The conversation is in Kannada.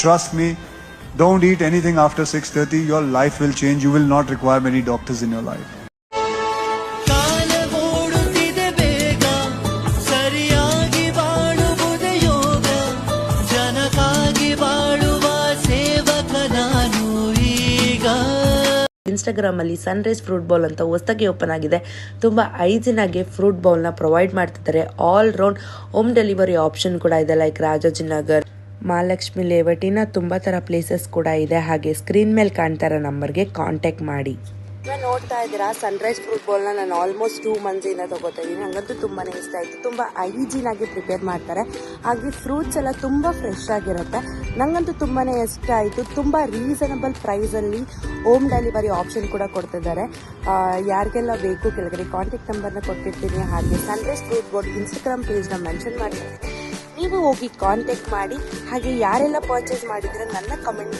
Trust me, don't eat anything after 6:30. Your life will change. You will not require many doctors in your life. ಇನ್ಸ್ಟಾಗ್ರಾಮಲ್ಲಿ ಸನ್ರೈಸ್ ಫ್ರೂಟ್ ಬೌಲ್ ಅಂತ ಹೊಸದಾಗಿ ಓಪನ್ ಆಗಿದೆ. ತುಂಬ ಹೈಜಿನ್ ಆಗಿ ಫ್ರೂಟ್ ಬೌಲ್ನ ಪ್ರೊವೈಡ್ ಮಾಡ್ತಿದ್ದಾರೆ. All round home delivery option ಕೂಡ ಇದೆ. ಲೈಕ್ ರಾಜಾಜಿನಗರ್, ಮಹಾಲಕ್ಷ್ಮಿ ಲೇಔಟ್, ಇನ್ನು ತುಂಬ ಥರ ಪ್ಲೇಸಸ್ ಕೂಡ ಇದೆ. ಹಾಗೆ ಸ್ಕ್ರೀನ್ ಮೇಲೆ ಕಾಣ್ತಾ ಇರೋ ನಂಬರ್ಗೆ ಕಾಂಟ್ಯಾಕ್ಟ್ ಮಾಡಿ. ನೋಡ್ತಾ ಇದ್ದೀರಾ ಸನ್ರೈಸ್ ಫ್ರೂಟ್ ಬೌಲ್ನ ನಾನು ಆಲ್ಮೋಸ್ಟ್ 2 ಮಂತ್ಸಿಂದ ತೊಗೋತಾ ಇದ್ದೀನಿ. ನನಗಂತೂ ತುಂಬಾ ಇಷ್ಟ ಆಯಿತು. ತುಂಬ ಹೈಜಿನ್ ಆಗಿ ಪ್ರಿಪೇರ್ ಮಾಡ್ತಾರೆ. ಹಾಗೆ ಫ್ರೂಟ್ಸ್ ಎಲ್ಲ ತುಂಬ ಫ್ರೆಶ್ ಆಗಿರುತ್ತೆ. ನನಗಂತೂ ತುಂಬಾ ಇಷ್ಟ ಆಯಿತು. ತುಂಬ ರೀಸನಬಲ್ ಪ್ರೈಸಲ್ಲಿ ಹೋಮ್ ಡೆಲಿವರಿ ಆಪ್ಷನ್ ಕೂಡ ಕೊಡ್ತಿದ್ದಾರೆ. ಯಾರಿಗೆಲ್ಲ ಬೇಕು ಕೆಳಗಡೆ ಕಾಂಟ್ಯಾಕ್ಟ್ ನಂಬರ್ನ ಕೊಟ್ಟಿರ್ತೀನಿ. ಹಾಗೆ ಸನ್ರೈಸ್ ಫ್ರೂಟ್ ಬೌಲ್ ಇನ್ಸ್ಟಾಗ್ರಾಮ್ ಪೇಜ್ನ ಮೆನ್ಷನ್ ಮಾಡಿರ್ತೀನಿ. ನೀವು ಹೋಗಿ ಕಾಂಟ್ಯಾಕ್ಟ್ ಮಾಡಿ. ಹಾಗೆ ಯಾರೆಲ್ಲ ಪರ್ಚೇಸ್ ಮಾಡಿದರೆ ನನ್ನ ಕಮೆಂಟ್